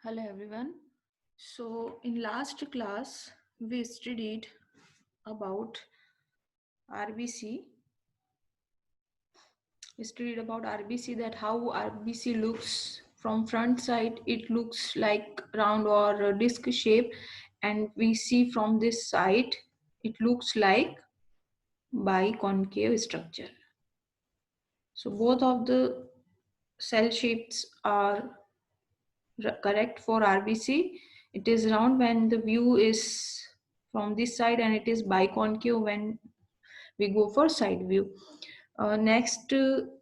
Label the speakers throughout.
Speaker 1: Hello everyone. So in last class we studied about RBC. We studied about RBC, that how RBC looks from front side. It looks like round or disc shape, and we see from this side it looks like biconcave structure. So both of the cell shapes are correct for RBC. It is round when the view is from this side, and it is biconcave when we go for side view. Next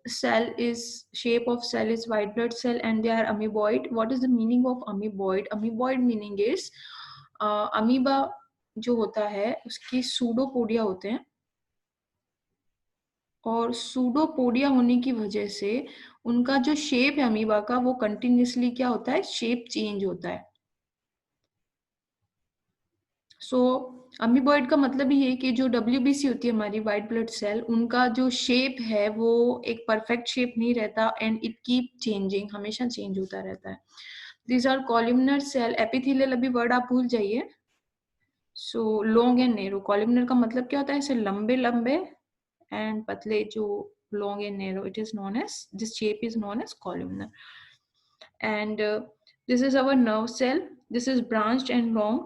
Speaker 1: cell is shape of cell is white blood cell, and they are amoeboid. What is the meaning of amoeboid? Amoeboid meaning is amoeba जो होता है उसकी pseudopodia होते हैं, और pseudopodia होने की वजह से उनका जो शेप है अमीबा का वो कंटिन्यूसली क्या होता है, शेप चेंज होता है. सो अमीबॉइड का मतलब ही है कि जो WBC होती है हमारी वाइट ब्लड सेल, उनका जो शेप है वो एक परफेक्ट शेप नहीं रहता, एंड इट कीप चेंजिंग, हमेशा चेंज होता रहता है. These are columnar cell. Epithelial अभी वर्ड आप भूल जाइए. So long and narrow. Columnar का मतलब क्या होता है, ऐसे लंबे लंबे एंड पतले, जो long and narrow, it is known as, this shape is known as columnar. And this is our nerve cell. This is branched and long.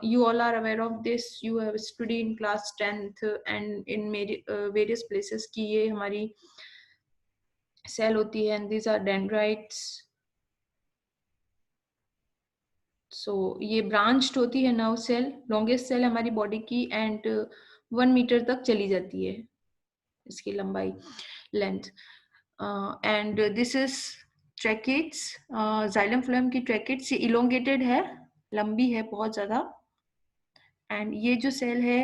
Speaker 1: You all are aware of this. You have studied in class 10th and in various places कि ये हमारी cell होती है, and these are dendrites. So ये branched होती है nerve cell, longest cell हमारी body की, and 1 मीटर तक चली जाती है इसकी लंबाई, length. And this is tracheids. Xylem phloem की ट्रैकेट्स ये इलोंगेटेड है, लंबी है बहुत ज्यादा. एंड ये जो सेल है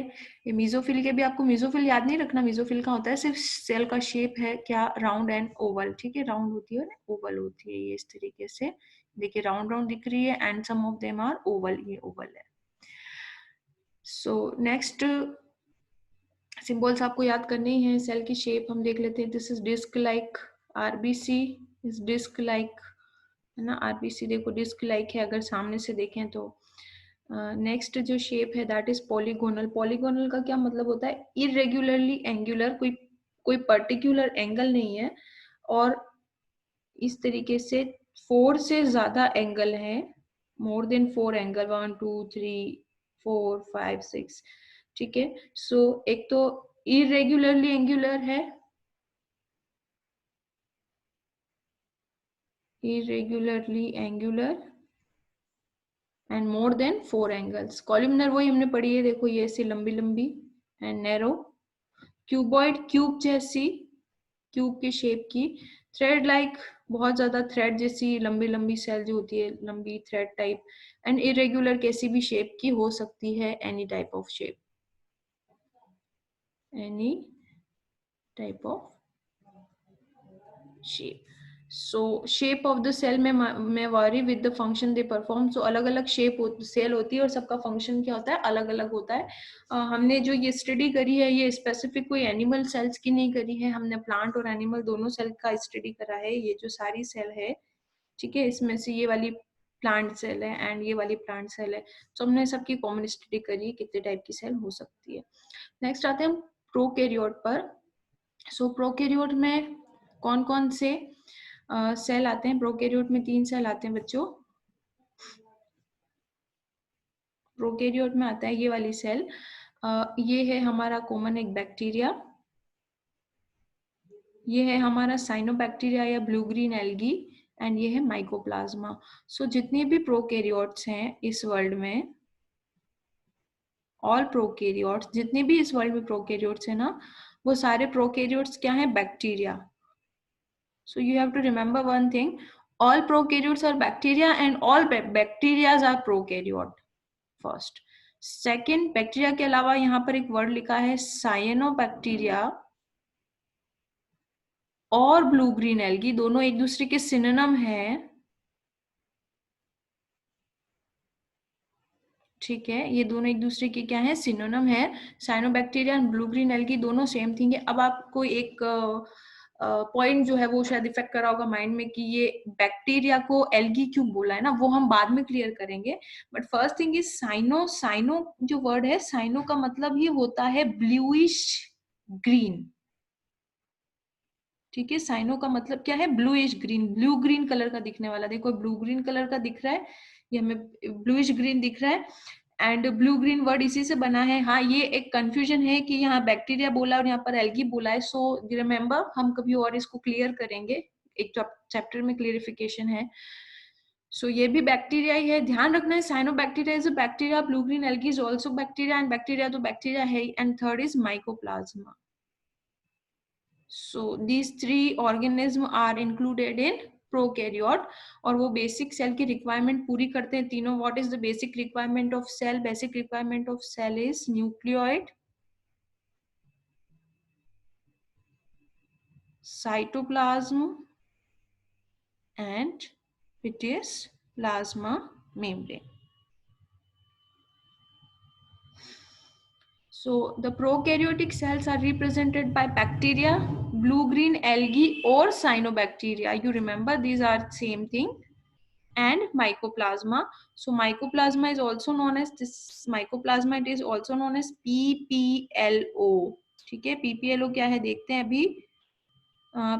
Speaker 1: ये मीजोफिल के भी, आपको मीजोफिल याद नहीं रखना, मीजोफिल का होता है सिर्फ सेल का शेप है क्या, राउंड एंड ओवल. ठीक है, राउंड होती है ना ओवल होती है, ये इस तरीके से देखिए राउंड राउंड दिख रही है, and some of them are oval, ये ओवल है. सो नेक्स्ट सिंबल्स आपको याद करने ही है. सेल की शेप हम देख लेते हैं. This is disc like. RBC is disc like, है ना. RBC देखो डिस्क लाइक है अगर सामने से देखें तो. नेक्स्ट जो शेप है दैट इज पॉलीगोनल. पॉलीगोनल का क्या मतलब होता है, इरेगुलरली एंगुलर, कोई पर्टिकुलर एंगल नहीं है, और इस तरीके से 4 से ज्यादा एंगल है, मोर देन 4 एंगल, 1 2 3 4 5 6. ठीक है. सो एक तो इरेगुलरली एंगुलर है, irregularly angular and more than 4 angles. Columnar वही हमने पढ़ी है, देखो ये ऐसी लंबी लंबी एंड नैरो. क्यूबॉइड, क्यूब जैसी, क्यूब की शेप की. थ्रेड लाइक, बहुत ज्यादा थ्रेड जैसी लंबी लंबी सेल जो होती है, लंबी थ्रेड टाइप. एंड इरेगुलर कैसी भी शेप की हो सकती है, any type of shape, any type of shape. So shape of the cell में vary with the function they perform. So अलग अलग शेप सेल होती है और सबका फंक्शन क्या होता है, अलग अलग होता है. हमने जो ये स्टडी करी है ये स्पेसिफिक कोई एनिमल सेल्स की नहीं करी है, हमने प्लांट और एनिमल दोनों सेल का स्टडी करा है. ये जो सारी सेल है, ठीक है, इसमें से ये वाली प्लांट सेल है एंड ये वाली प्लांट सेल है. तो हमने सबकी कॉमन स्टडी करी, कितने टाइप की सेल हो सकती है. नेक्स्ट आते हैं हम प्रोकैरियोट पर. सो प्रोकैरियोट में कौन कौन से सेल आते हैं. प्रोकैरियोट में 3 सेल आते हैं बच्चों. प्रोकैरियोट में आता है ये वाली सेल. ये है हमारा कॉमन एक बैक्टीरिया, ये है हमारा साइनोबैक्टीरिया या ब्लू ग्रीन एल्गी, एंड ये है माइकोप्लाज्मा. सो जितने भी प्रोकैरियोट्स हैं इस वर्ल्ड में, ऑल प्रोकैरियोट्स, जितने भी इस वर्ल्ड में प्रोकैरियोट्स हैं ना, वो सारे प्रोकैरियोट्स क्या है, bacteria. So you have to remember one thing, all prokaryotes are bacteria and all bacterias are prokaryote first. Second, bacteria के अलावा यहाँ पर एक वर्ड लिखा है साइनोबैक्टीरिया और ब्लू ग्रीन एल्गी, दोनों एक दूसरे के सिनोनिम है. ठीक है, ये दोनों एक दूसरे के क्या है, सिनोनिम है. Cyanobacteria and blue green algae दोनों सेम थिंग है. अब आपको एक पॉइंट जो है वो शायद इफेक्ट करा होगा माइंड में कि ये बैक्टीरिया को एल्गी क्यों बोला है ना, वो हम बाद में क्लियर करेंगे। But first thing is cyano. Cyano जो वर्ड है, साइनो का मतलब ही होता है ब्लूइश ग्रीन। ठीक है, साइनो का मतलब क्या है, bluish green, blue green colour का दिखने वाला। देखो ब्लू ग्रीन कलर का दिख रहा है, ये हमें ब्लूइश ग्रीन दिख रहा है। एंड ब्लू ग्रीन वर्ड इसी से बना है। हाँ, ये एक कंफ्यूजन है कि यहाँ बैक्टीरिया बोला और यहाँ पर एल्गी बोला है। सो रिमेम्बर, हम कभी और इसको क्लियर करेंगे, एक चैप्टर में क्लियरिफिकेशन है। सो ये भी बैक्टीरिया ही है, ध्यान रखना है। Cyanobacteria is a bacteria, blue green algae is also bacteria, and bacteria तो बैक्टीरिया है। And third is mycoplasma. So these three organism are included in prokaryote, और वो बेसिक सेल की रिक्वायरमेंट पूरी करते हैं तीनों। What is the basic requirement of cell? Basic requirement of cell is nucleoid, cytoplasm, and it is plasma membrane. So the prokaryotic cells are represented by bacteria, blue-green algae or cyanobacteria. You remember these are same thing. And mycoplasma. So mycoplasma is also known as this, mycoplasma it is also known as PPLO. ठीक है, PPLO क्या है देखते हैं अभी।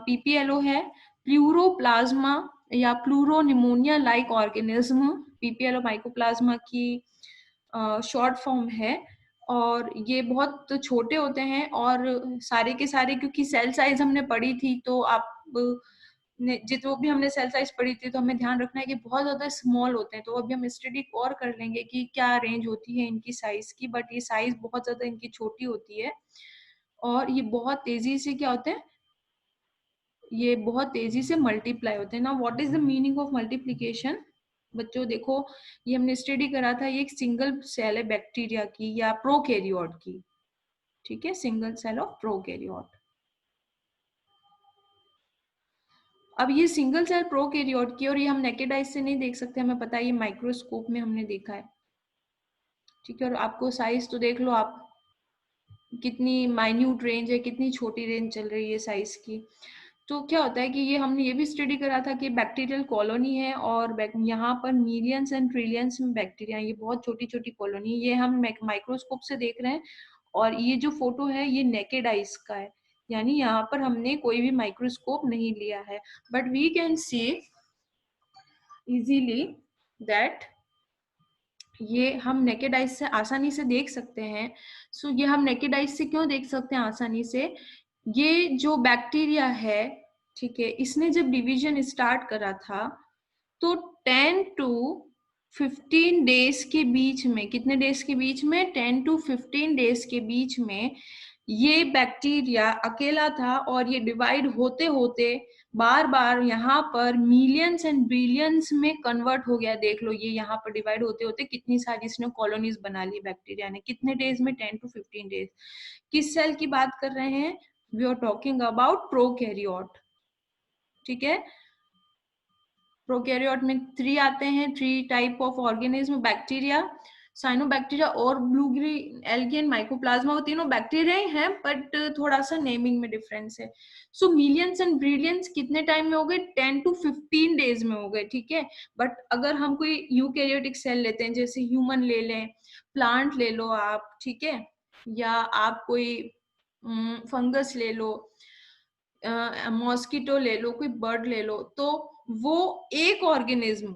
Speaker 1: PPLO है प्लूरोप्लाज्मा या pleuropneumonia like organism. PPLO mycoplasma की शॉर्ट फॉर्म है, और ये बहुत छोटे होते हैं, और सारे के सारे, क्योंकि सेल साइज हमने पढ़ी थी, तो आप जितो भी हमने सेल साइज पढ़ी थी, तो हमें ध्यान रखना है कि बहुत ज्यादा स्मॉल होते हैं। तो अभी हम स्टडी और कर लेंगे कि क्या रेंज होती है इनकी साइज की, बट ये साइज बहुत ज्यादा इनकी छोटी होती है, और ये बहुत तेजी से क्या होते हैं, ये बहुत तेजी से मल्टीप्लाई होते हैं ना। What is the meaning of multiplication? बच्चों देखो, ये हमने स्टडी करा था, ये एक सिंगल सेल है बैक्टीरिया की या प्रोकैरियोट की। ठीक है, सिंगल सेल ऑफ प्रोकैरियोट। अब ये सिंगल सेल प्रोकैरियोट की, और ये हम नेकेड आइज से नहीं देख सकते, हमें पता है, ये माइक्रोस्कोप में हमने देखा है। ठीक है, और आपको साइज तो देख लो आप, कितनी माइन्यूट रेंज है, कितनी छोटी रेंज चल रही है साइज की। तो क्या होता है कि ये हमने ये भी स्टडी करा था कि बैक्टीरियल कॉलोनी है, और यहाँ पर मिलियंस एंड ट्रिलियंस में बैक्टीरिया, ये बहुत छोटी छोटी कॉलोनी, ये हम माइक्रोस्कोप से देख रहे हैं। और ये जो फोटो है ये नेकेड आइज का है, यानी यहाँ पर हमने कोई भी माइक्रोस्कोप नहीं लिया है, but we can see easily that ये हम नेकेड आइज से आसानी से देख सकते हैं। सो ये हम नेकेड आइज से क्यों देख सकते हैं आसानी से? ये जो बैक्टीरिया है, ठीक है, इसने जब डिवीजन स्टार्ट करा था, तो 10 टू 15 डेज के बीच में, कितने डेज के बीच में? 10 टू 15 डेज के बीच में ये बैक्टीरिया अकेला था, और ये डिवाइड होते होते बार बार यहाँ पर मिलियंस एंड बिलियंस में कन्वर्ट हो गया। देख लो, ये यहाँ पर डिवाइड होते होते कितनी सारी इसने कॉलोनीज बना ली बैक्टीरिया ने, कितने डेज में? 10 टू 15 डेज। किस सेल की बात कर रहे हैं? We are talking about prokaryote. ठीक है, प्रोकैरियोट में 3 आते हैं, 3 type of organism, bacteria, cyanobacteria और blue green algae and mycoplasma. वो तीनों बैक्टीरिया ही हैं, बट थोड़ा सा नेमिंग में डिफरेंस है। सो मिलियंस एंड ब्रिलियंस कितने टाइम में हो गए? 10 टू 15 डेज में हो गए। ठीक है, बट अगर हम कोई यूकैरियोटिक सेल लेते हैं, जैसे ह्यूमन ले लें, प्लांट ले लो आप, ठीक है, या आप कोई फंगस ले लो, मॉस्किटो ले लो, कोई बर्ड ले लो, तो वो एक ऑर्गेनिज्म,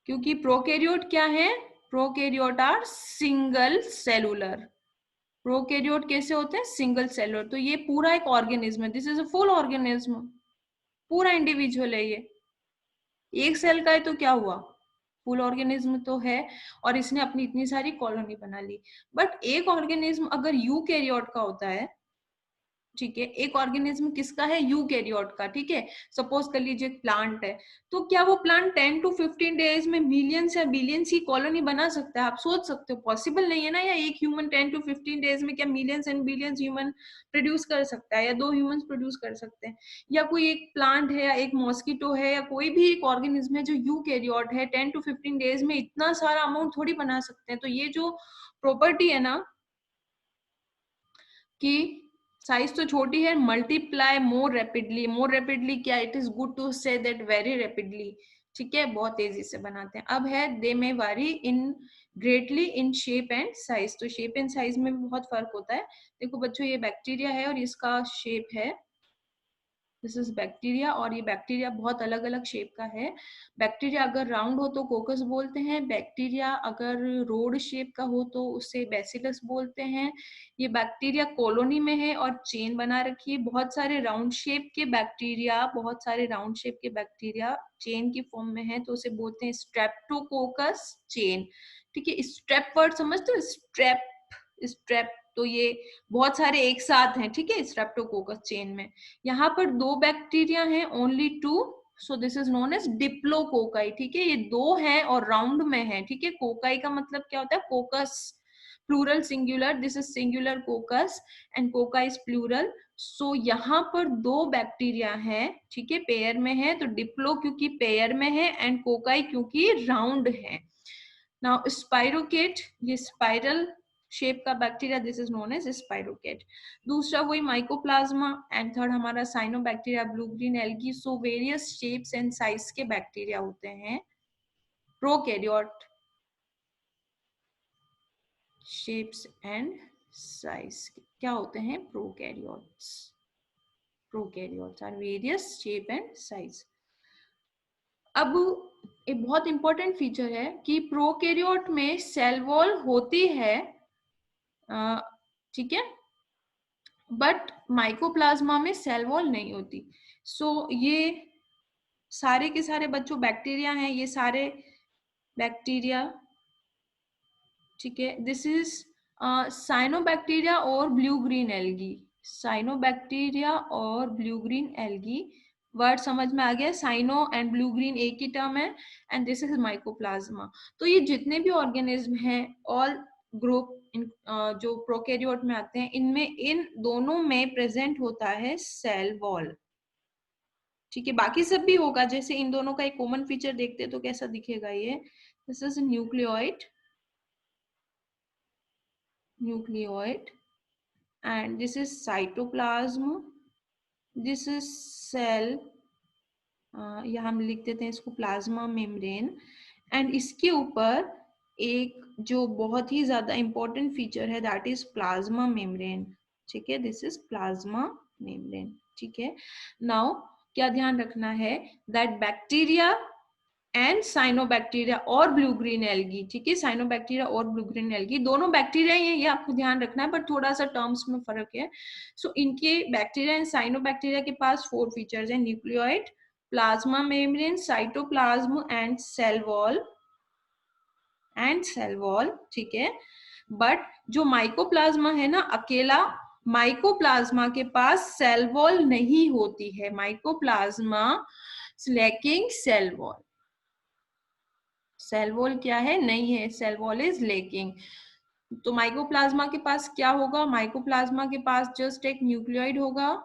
Speaker 1: क्योंकि प्रोकैरियोट क्या है? Prokaryote are single cellular. Prokaryote कैसे होते हैं? Single cellular. तो ये पूरा एक ऑर्गेनिज्म है, this is a full organism, पूरा इंडिविजुअल है ये। एक सेल का है तो क्या हुआ? फुल ऑर्गेनिज्म तो है, और इसने अपनी इतनी सारी कॉलोनी बना ली। बट एक ऑर्गेनिज्म अगर यूकैरियोट का होता है, ठीक है, एक ऑर्गेनिज्म किसका है? यूकैरियोट का। ठीक है, सपोज कर लीजिए एक प्लांट है, तो क्या वो प्लांट 10 टू 15 डेज में मिलियंस या बिलियंस की कॉलोनी बना सकता है? आप सोच सकते हो, पॉसिबल नहीं है ना। या एक ह्यूमन 10 टू 15 डेज में क्या millions and billions human produce कर सकता है, या 2 ह्यूमंस प्रोड्यूस कर सकते हैं? या कोई एक प्लांट है, या एक मॉस्किटो है, या कोई भी एक ऑर्गेनिज्म है जो यूकैरियोट है, 10 टू 15 डेज में इतना सारा अमाउंट थोड़ी बना सकते हैं। तो ये जो प्रॉपर्टी है ना कि साइज तो छोटी है, मल्टीप्लाई मोर रैपिडली क्या, it is good to say that very rapidly, ठीक है, बहुत तेजी से बनाते हैं। अब है they may vary in greatly in shape and size, तो शेप एंड साइज में भी बहुत फर्क होता है। देखो बच्चों, ये बैक्टीरिया है और इसका शेप है, दिस इज बैक्टीरिया, और ये बैक्टीरिया बहुत अलग अलग शेप का है। बैक्टीरिया अगर राउंड हो तो कोकस बोलते हैं, बैक्टीरिया अगर रोड शेप का हो तो उसे बेसिलस बोलते हैं। ये बैक्टीरिया कॉलोनी में है और चेन बना रखी है। बहुत सारे राउंड शेप के बैक्टीरिया, बहुत सारे राउंड शेप के बैक्टीरिया चेन की फॉर्म में है तो उसे बोलते हैं स्ट्रेप्टोकोकस चेन, ठीक है। स्ट्रेप वर्ड समझते हो, स्ट्रेप, तो ये बहुत सारे एक साथ हैं, ठीक है, स्ट्रेप्टोकोकस चेन में। यहाँ पर दो बैक्टीरिया हैं, only two, so this is known as diplococci, ठीक है। ये दो हैं और राउंड में है, ठीक है। कोकाई का मतलब क्या होता है, coccus plural singular, this is singular coccus and cocci is plural. So यहाँ पर दो बैक्टीरिया हैं, ठीक है, पेयर में है, तो डिप्लो क्योंकि पेयर में है एंड कोकाई क्योंकि राउंड है। नाउ स्पाइरोकेट, ये स्पाइरल शेप का bacteria, this is known as spirochete. दूसरा वही माइकोप्लाज्मा, एंड थर्ड हमारा cyanobacteria, blue green algae. So various shapes and size के बैक्टीरिया होते हैं। प्रोकैरियोट, शेप्स एंड साइज क्या होते हैं, prokaryotes, prokaryotes are various shape and size. अब एक बहुत इंपॉर्टेंट फीचर है कि प्रोकैरियोट में सेल वॉल होती है, ठीक है, बट माइकोप्लाज्मा में सेल वॉल नहीं होती। सो ये सारे के सारे बच्चों बैक्टीरिया हैं, ये सारे बैक्टीरिया, ठीक है। दिस इज साइनोबैक्टीरिया और ब्लू ग्रीन एल्गी, साइनोबैक्टीरिया और ब्लू ग्रीन एल्गी, वर्ड समझ में आ गया, साइनो एंड ब्लू ग्रीन एक ही टर्म है, एंड दिस इज माइकोप्लाज्मा। तो ये जितने भी ऑर्गेनिज्म हैं, ऑल ग्रुप जो प्रोकैरियोट में आते हैं, इनमें इन दोनों में प्रेजेंट होता है सेल वॉल, ठीक है। बाकी सब भी होगा, जैसे इन दोनों का एक कॉमन फीचर देखते हैं तो कैसा दिखेगा ये, this is nucleoid, nucleoid, and this is cytoplasm, this is cell, या हम लिख देते हैं इसको प्लाज्मा मेम्ब्रेन, एंड इसके ऊपर एक जो बहुत ही ज्यादा इंपॉर्टेंट फीचर है दैट इज प्लाज्मा मेम्ब्रेन, ठीक है, दिस इज प्लाज्मा मेम्ब्रेन, ठीक है। नाउ क्या ध्यान रखना है, दैट बैक्टीरिया एंड साइनोबैक्टीरिया और ब्लू ग्रीन एल्गी, ठीक है, साइनोबैक्टीरिया और ब्लू ग्रीन एल्गी दोनों बैक्टीरिया ही है, ये आपको ध्यान रखना है, बट थोड़ा सा टर्म्स में फर्क है। सो इनके बैक्टीरिया एंड साइनोबैक्टीरिया के पास 4 फीचर्स हैं, nucleoid, plasma membrane, cytoplasm and cell wall, ठीक है। बट जो माइकोप्लाज्मा है ना, अकेला माइकोप्लाज्मा के पास सेल वॉल नहीं होती है, mycoplasma lacking cell wall, cell wall क्या है, नहीं है, सेल वॉल इज लेकिंग। तो माइकोप्लाज्मा के पास क्या होगा, माइकोप्लाज्मा के पास जस्ट एक न्यूक्लियोइड होगा,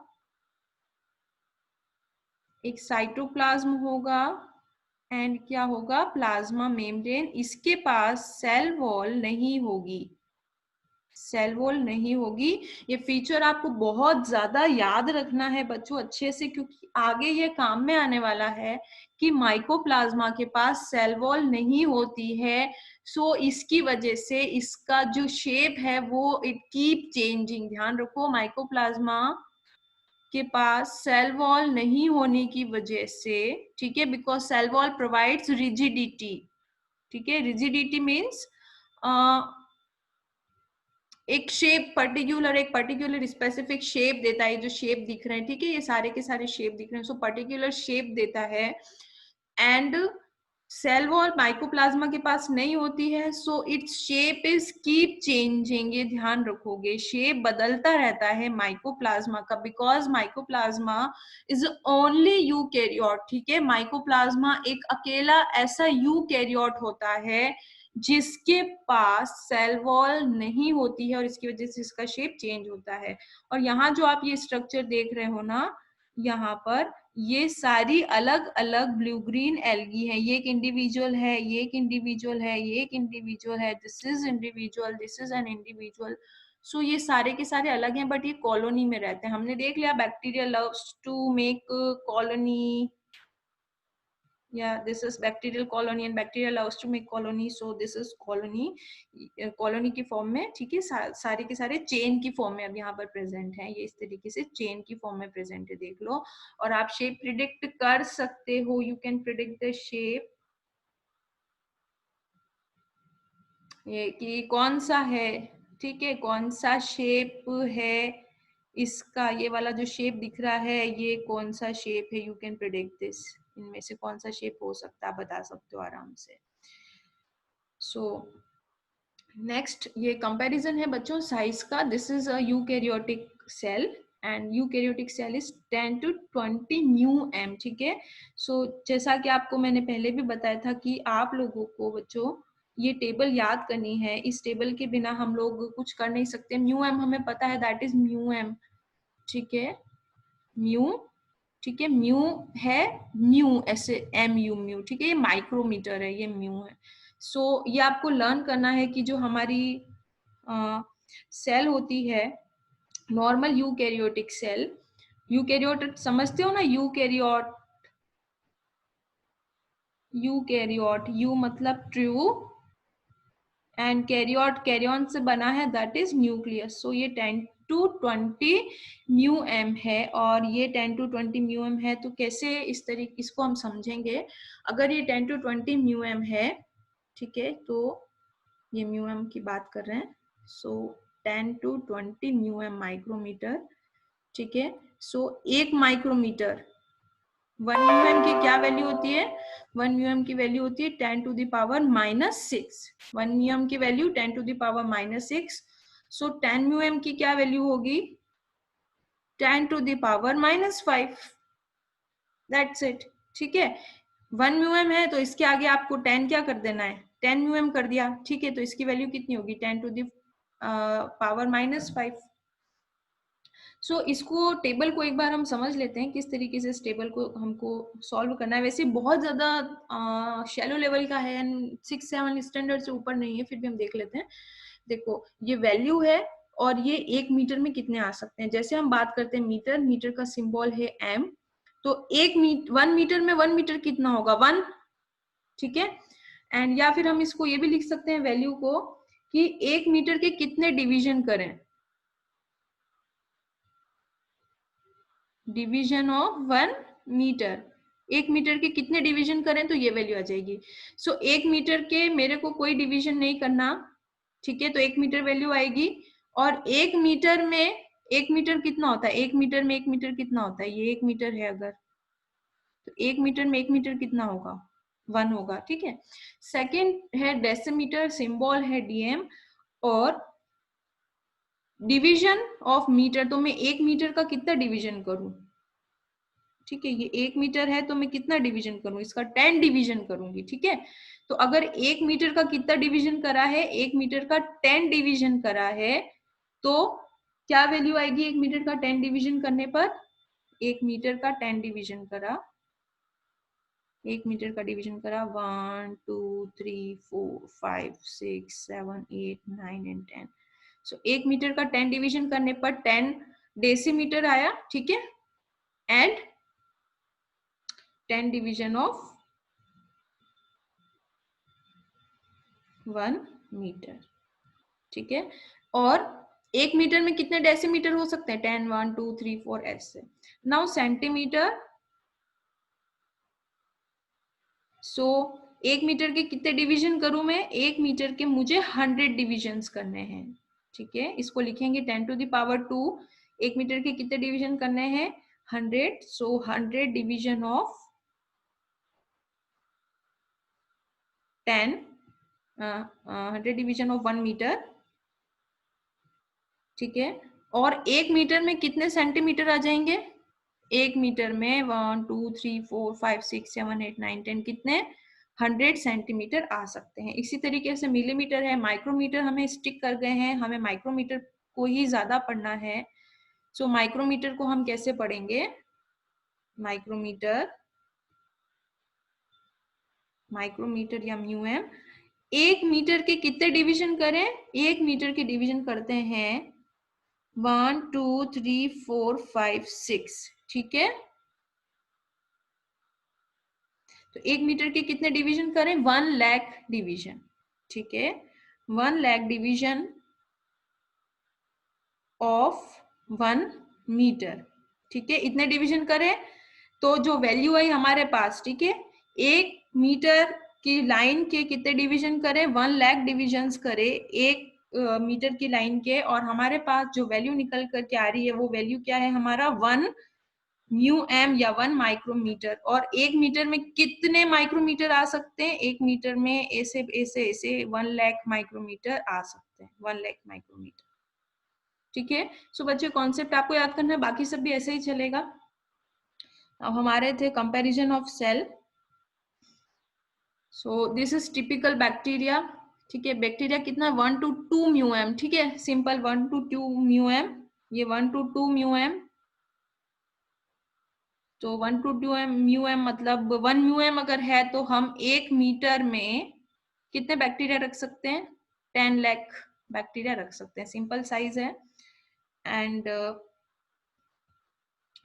Speaker 1: एक साइटोप्लाज्म होगा, एंड क्या होगा, प्लाज्मा मेम्ब्रेन। इसके पास सेल वॉल नहीं होगी, सेल वॉल नहीं होगी। ये फीचर आपको बहुत ज्यादा याद रखना है बच्चों अच्छे से, क्योंकि आगे ये काम में आने वाला है कि माइकोप्लाज्मा के पास सेल वॉल नहीं होती है। सो इसकी वजह से इसका जो शेप है वो इट कीप चेंजिंग, ध्यान रखो, माइकोप्लाज्मा के पास सेल वॉल नहीं होने की वजह से, ठीक है, because cell wall provides rigidity, ठीक है, रिजिडिटी मीन्स एक शेप, पर्टिकुलर एक पर्टिकुलर स्पेसिफिक शेप देता है, जो शेप दिख रहे हैं, ठीक है, ये सारे के सारे शेप दिख रहे हैं, सो पर्टिकुलर शेप देता है। एंड सेल वॉल माइकोप्लाज्मा के पास नहीं होती है, so its shape is keep changing, ये ध्यान रखोगे, शेप बदलता रहता है माइकोप्लाज्मा का, because mycoplasma is only eukaryote, ठीक है, माइकोप्लाज्मा एक अकेला ऐसा यूकैरियोट होता है जिसके पास सेल वॉल नहीं होती है और इसकी वजह से इसका शेप चेंज होता है। और यहाँ जो आप ये स्ट्रक्चर देख रहे हो ना, यहाँ पर ये सारी अलग अलग ब्लू ग्रीन एल्गी है, ये एक इंडिविजुअल है, ये एक इंडिविजुअल है, ये एक इंडिविजुअल है, this is individual, this is an individual. So ये सारे के सारे अलग हैं, बट ये कॉलोनी में रहते हैं. हमने देख लिया bacteria loves to make colony. Yeah, this is bacterial colony and bacteria loves to make colony. So this is colony. Colony की फॉर्म में, ठीक है, सारे के सारे चेन की फॉर्म में अब यहाँ पर प्रेजेंट हैं. ये इस तरीके से चेन की फॉर्म में प्रेजेंट है, देख लो. और आप शेप प्रिडिक्ट कर सकते हो. You can predict the shape, ये कि कौन सा है, ठीक है, कौन सा शेप है इसका. ये वाला जो शेप दिख रहा है ये कौन सा शेप है. You can predict this. इनमें से कौन सा शेप हो सकता है, आप बता सकते हो आराम से. सो नेक्स्ट ये कंपैरिजन है बच्चों साइज का. This is a eukaryotic cell and eukaryotic cell is 10 to 20 μm, ठीक है. सो जैसा कि आपको मैंने पहले भी बताया था कि आप लोगों को बच्चों ये टेबल याद करनी है. इस टेबल के बिना हम लोग कुछ कर नहीं सकते. म्यू एम हमें पता है, दैट इज म्यू एम, ठीक है. म्यू, ठीक है, म्यू है, म्यू ऐसे एम यू म्यू, ठीक है. ये माइक्रोमीटर है, ये म्यू है. सो ये आपको लर्न करना है कि जो हमारी सेल होती है, नॉर्मल यूकैरियोटिक सेल. यूकैरियोट समझते हो ना, यूकैरियोट. यूकैरियोट, यू मतलब ट्रू एंड कैरियोट कैरियन से बना है, दैट इज न्यूक्लियस. सो ये 10 to 20 μm है. और ये 10 to 20 μm है तो कैसे इस तरीके इसको हम समझेंगे. अगर ये 10 to 20 μm है, ठीक है, तो ये μm की बात कर रहे हैं. सो 10 to 20 μm माइक्रोमीटर, ठीक है. सो एक माइक्रोमीटर 1 म्यूएम की क्या वैल्यू होती है. 1 म्यूएम की वैल्यू होती है 10 to the power -6. 1 म्यूएम की वैल्यू 10 to the power -6. सो 10 म्यूएम की क्या वैल्यू होगी, 10 to the power -5. That's it, ठीक है. 1 म्यूएम है तो इसके आगे आपको 10 क्या कर देना है, 10 म्यूएम कर दिया, ठीक है. तो इसकी वैल्यू कितनी होगी, 10 to the power -5. सो इसको टेबल को एक बार हम समझ लेते हैं किस तरीके से इस टेबल को हमको सॉल्व करना है. वैसे बहुत ज्यादा शैलो लेवल का है, 6-7 स्टैंडर्ड से ऊपर नहीं है, फिर भी हम देख लेते हैं. देखो ये वैल्यू है और ये 1 मीटर में कितने आ सकते हैं. जैसे हम बात करते हैं मीटर, मीटर का सिंबल है एम. तो 1 मीटर में 1 मीटर कितना होगा, 1, ठीक है. एंड या फिर हम इसको ये भी लिख सकते हैं वैल्यू को कि 1 मीटर के कितने डिवीजन करें, डिवीजन ऑफ 1 मीटर. 1 मीटर के कितने डिवीजन करें तो ये वैल्यू आ जाएगी. सो 1 मीटर के मेरे को कोई डिवीजन नहीं करना, ठीक है. तो 1 मीटर वैल्यू आएगी. और 1 मीटर में 1 मीटर कितना होता है, 1 मीटर में 1 मीटर कितना होता है, ये 1 मीटर है अगर, तो 1 मीटर में 1 मीटर कितना होगा, 1 होगा, ठीक है. सेकेंड है डेसीमीटर, सिंबल है डीएम. और डिवीजन ऑफ मीटर, तो मैं 1 मीटर का कितना डिवीजन करूं, ठीक है. ये 1 मीटर है तो मैं कितना डिवीजन करूं, इसका 10 डिवीजन करूंगी, ठीक है. तो अगर 1 मीटर का कितना डिवीजन करा है, 1 मीटर का 10 डिवीजन करा है, तो क्या वैल्यू आएगी 1 मीटर का 10 डिवीजन करने पर. 1 मीटर का 10 डिवीजन करा, 1 मीटर का डिवीजन करा 1 2 3 4 5 6 7 8 9 एंड 10. सो 1 मीटर का 10 डिवीजन करने पर 10 डेसीमीटर आया, ठीक है. एंड 10 डिवीजन ऑफ 1 मीटर, ठीक है. और 1 मीटर में कितने डेसीमीटर हो सकते हैं, 10 1 2 3 4 ऐसे. Now centimetre. सो 1 मीटर के कितने डिवीजन करूं मैं, 1 मीटर के मुझे 100 डिविजन्स करने हैं, ठीक है. इसको लिखेंगे 10 to the power 2. 1 मीटर के कितने डिवीजन करने हैं, 100. So 100 division of 10, 100 division of 1 metre, ठीक है. और 1 मीटर में कितने सेंटीमीटर आ जाएंगे, 1 मीटर में 1 2 3 4 5 6 7 8 9 10 कितने 100 सेंटीमीटर आ सकते हैं. इसी तरीके से मिलीमीटर है, माइक्रोमीटर हमें स्टिक कर गए हैं, हमें माइक्रोमीटर को ही ज्यादा पढ़ना है. सो माइक्रोमीटर को हम कैसे पढ़ेंगे, माइक्रोमीटर, माइक्रोमीटर या म्यूएम. 1 मीटर के कितने डिवीजन करें, 1 मीटर के डिवीजन करते हैं 1 2 3 4 5 6, ठीक है। तो 1 मीटर के कितने डिवीजन करें? 1 लाख डिवीजन, ठीक है। 1 लाख डिवीजन ऑफ 1 मीटर, ठीक है। इतने डिवीजन करें तो जो वैल्यू आई हमारे पास, ठीक है, 1 मीटर की लाइन के कितने डिवीजन करें? 1 लाख डिविजन्स करें 1 मीटर की लाइन के, और हमारे पास जो वैल्यू निकल करके आ रही है वो वैल्यू क्या है हमारा? 1 म्यू एम या 1 माइक्रोमीटर। और 1 मीटर में कितने माइक्रोमीटर आ सकते हैं? 1 मीटर में ऐसे ऐसे ऐसे 1 लाख माइक्रोमीटर आ सकते हैं, 1 लाख माइक्रोमीटर, ठीक है। सो बच्चे कॉन्सेप्ट आपको याद करना है, बाकी सब भी ऐसे ही चलेगा। अब हमारे थे comparison of cell. So this is typical bacteria, ठीक है। बैक्टीरिया कितना? 1 to 2 म्यू एम, ठीक है, सिंपल 1 to 2 म्यू एम, ये 1 to 2 म्यू एम। तो 1 to 2 म्यू एम मतलब 1 म्यू एम अगर है तो हम 1 मीटर में कितने बैक्टीरिया रख सकते हैं? 10 लाख बैक्टीरिया रख सकते हैं, सिंपल साइज है। एंड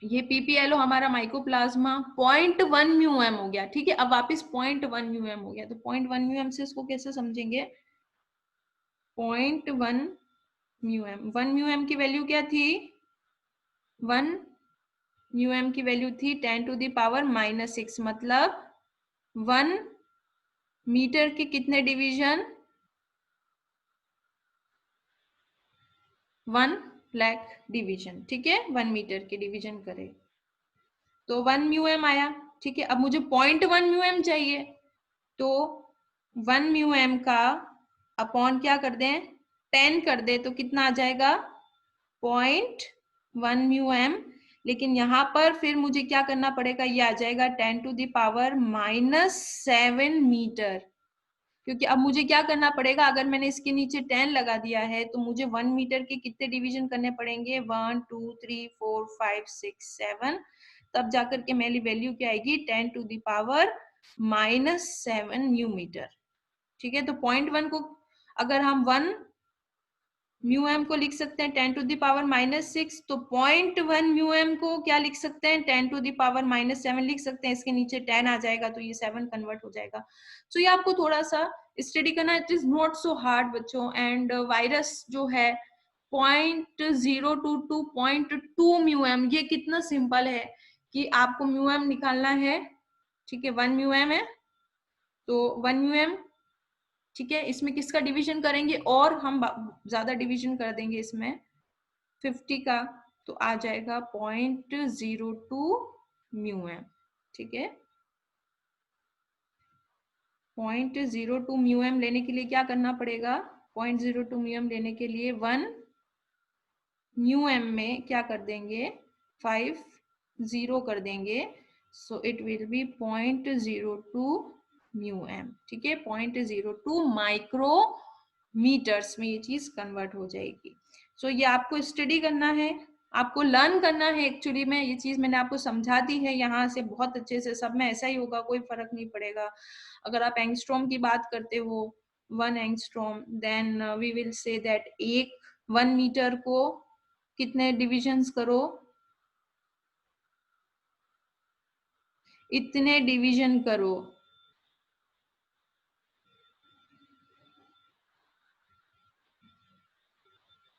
Speaker 1: ये पीपीएलओ हमारा माइकोप्लाज्मा 0.1 म्यू एम हो गया, ठीक है। अब वापस 0.1 म्यू एम हो गया, तो 0.1 म्यू एम से इसको कैसे समझेंगे? 0.1 म्यू एम, 1 म्यू एम की वैल्यू क्या थी? 1 म्यू एम की वैल्यू थी 10⁻⁻⁻6, मतलब 1 मीटर के कितने डिवीजन? 1 लाख डिवीजन, ठीक है। 1 मीटर के डिवीजन करे तो 1 म्यू एम आया, ठीक है। अब मुझे 0.1 म्यू एम चाहिए, तो 1 म्यू एम का अपॉन क्या कर दें? 10 कर दे तो कितना आ जाएगा? 0.1 म्यू एम। लेकिन यहाँ पर फिर मुझे क्या करना पड़ेगा? ये आ जाएगा 10⁻⁻7 मीटर, क्योंकि अब मुझे क्या करना पड़ेगा? अगर मैंने इसके नीचे 10 लगा दिया है तो मुझे 1 मीटर के कितने डिवीजन करने पड़ेंगे? 1 2 3 4 5 6 7, तब जाकर के मेरी वैल्यू क्या आएगी? 10⁻⁻7 म्यू मीटर, ठीक है। तो 0.1 को अगर हम 1 म्यू एम को लिख सकते हैं 10⁻⁻6, तो 0.1 म्यू एम को क्या लिख सकते हैं? 10⁻⁻7 लिख सकते हैं। इसके नीचे 10 आ जाएगा तो ये 7 कन्वर्ट हो जाएगा। तो ये आपको थोड़ा सा स्टडी करना, it is not so hard बच्चों। एंड वायरस जो है 0.022 0.2 म्यू एम, ये कितना सिंपल है कि आपको म्यू एम निकालना है, ठीक है। 1 म्यू एम है तो 1 म्यू एम, ठीक है। इसमें किसका डिवीजन करेंगे? और हम ज्यादा डिवीजन कर देंगे इसमें 50 का, तो आ जाएगा 0.02 म्यू एम, ठीक है। 0.02 म्यू एम लेने के लिए क्या करना पड़ेगा? 0.02 म्यू एम लेने के लिए 1 म्यू एम में क्या कर देंगे? 5 0 कर देंगे, so it will be 0.02 mu m, ठीक है। 0.02 माइक्रोमीटर्स में ये चीज कन्वर्ट हो जाएगी। सो ये आपको स्टडी करना है, आपको लर्न करना है। एक्चुअली में ये चीज मैंने आपको समझा दी है यहाँ से बहुत अच्छे से, सब में ऐसा ही होगा, कोई फर्क नहीं पड़ेगा। अगर आप एंगस्ट्रॉम की बात करते हो, 1 angstrom, then we will say that 1 metre को कितने डिविजन्स करो? इतने डिवीजन करो,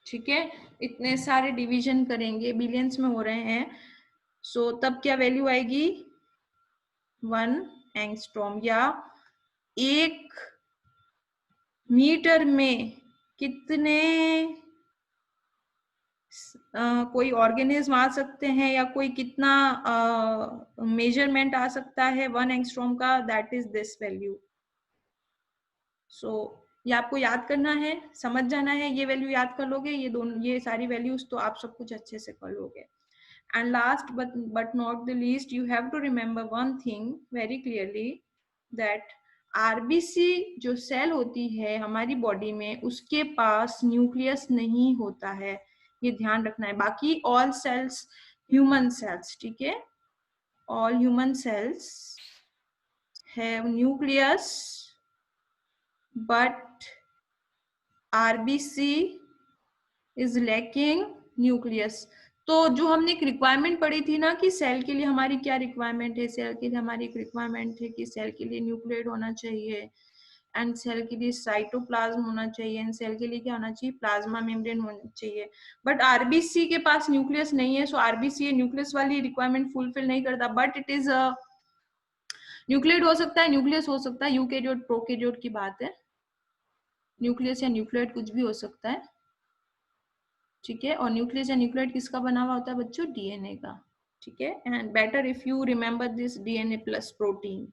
Speaker 1: ठीक है। इतने सारे डिवीजन करेंगे, बिलियंस में हो रहे हैं। सो तब क्या वैल्यू आएगी? 1 एंगस्ट्रॉम, या 1 मीटर में कितने कोई ऑर्गेनिज्म आ सकते हैं, या कोई कितना मेजरमेंट आ सकता है 1 एंगस्ट्रॉम का? That is this value. So ये आपको याद करना है, समझ जाना है। ये वैल्यू याद कर लोगे, ये दोनों, ये सारी वैल्यूज, तो आप सब कुछ अच्छे से कर लोगे। And last but not the least, you have to remember one thing very clearly, that RBC जो सेल होती है हमारी बॉडी में, उसके पास न्यूक्लियस नहीं होता है, ये ध्यान रखना है। बाकी ऑल सेल्स, ह्यूमन सेल्स, ठीक है, all human cells have nucleus, but RBC is lacking nucleus. तो जो हमने एक रिक्वायरमेंट पढ़ी थी ना कि सेल के लिए हमारी क्या रिक्वायरमेंट है, सेल के लिए हमारी एक रिक्वायरमेंट है कि सेल के लिए न्यूक्लियोइड होना चाहिए, एंड सेल के लिए साइटोप्लाज्म होना चाहिए, एंड सेल के लिए क्या होना चाहिए, प्लाज्मा मेम्ब्रेन होना चाहिए। बट आरबीसी के पास न्यूक्लियस नहीं है, सो आरबीसी न्यूक्लियस वाली रिक्वायरमेंट फुलफिल नहीं करता, बट इट इज न्यूक्लियोइड हो सकता है, न्यूक्लियस हो सकता है, यूकैरियोट प्रोकैरियोट की बात है, न्यूक्लियस या न्यूक्लियोइड कुछ भी हो सकता है, ठीक है। और न्यूक्लियस या न्यूक्लियोइड किसका बना हुआ होता है बच्चों, डीएनए का, ठीक है। And better if you remember this DNA plus protein,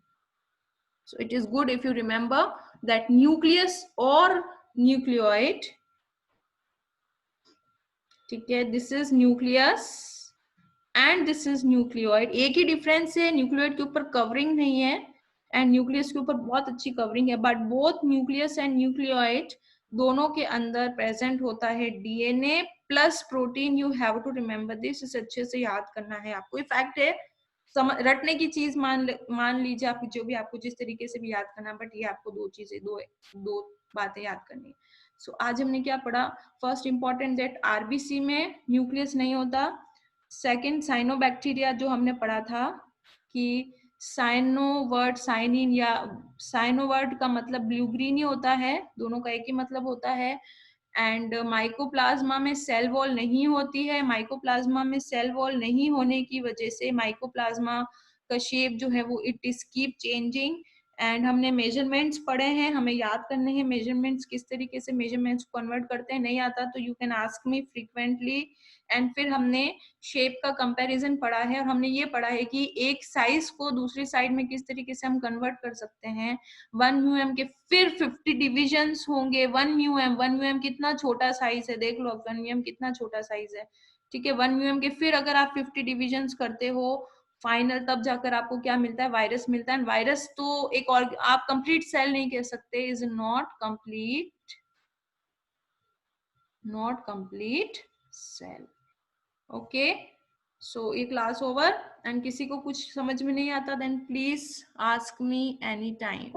Speaker 1: so it is good if you remember that nucleus or nucleoid, ठीक है, this is nucleus and this is nucleoid. एक ही डिफरेंस है, न्यूक्लियोइड के ऊपर कवरिंग नहीं है एंड न्यूक्लियस के ऊपर बहुत अच्छी कवरिंग है, but both nucleus and nucleoid दोनों के अंदर प्रेजेंट होता है DNA plus protein. You have to remember this, इसे अच्छे से याद करना है आपको। ये फैक्ट है, रटने की चीज मान लीजिए आप, जो भी आपको जिस तरीके से भी याद करना, बट ये आपको दो चीजें, दो बातें याद करनी है। सो आज हमने क्या पढ़ा, फर्स्ट इंपॉर्टेंट दैट आरबीसी में न्यूक्लियस नहीं होता। सेकंड, साइनोबैक्टीरिया जो हमने पढ़ा था कि साइनोवर्ड, साइनिन या साइनोवर्ड का मतलब ब्लू ग्रीन ही होता है, दोनों का एक ही मतलब होता है। एंड माइकोप्लाज्मा में सेल वॉल नहीं होती है, माइकोप्लाज्मा में सेल वॉल नहीं होने की वजह से माइकोप्लाज्मा का शेप जो है वो it is keep changing. And हमने मेजरमेंट्स पढ़े हैं, हमें याद करने हैं मेजरमेंट्स, किस तरीके से मेजरमेंट्स कन्वर्ट करते हैं, नहीं आता तो you can ask me frequently. And फिर हमने शेप का कंपैरिजन पढ़ा है, और हमने ये पढ़ा है कि एक साइज को दूसरी साइड में किस तरीके से हम कन्वर्ट कर सकते हैं। 1 म्यूएम के फिर 50 डिविजन्स होंगे। 1 म्यूएम कितना छोटा साइज है, देख लो 1 म्यूएम कितना छोटा साइज है, ठीक है। 1 म्यूएम के फिर अगर आप 50 डिविजन्स करते हो फाइनल, तब जाकर आपको क्या मिलता है, वायरस मिलता है। वायरस तो एक और, आप कंप्लीट सेल नहीं कह सकते, is not complete cell, okay. So ये क्लास ओवर, एंड किसी को कुछ समझ में नहीं आता then please ask me any time.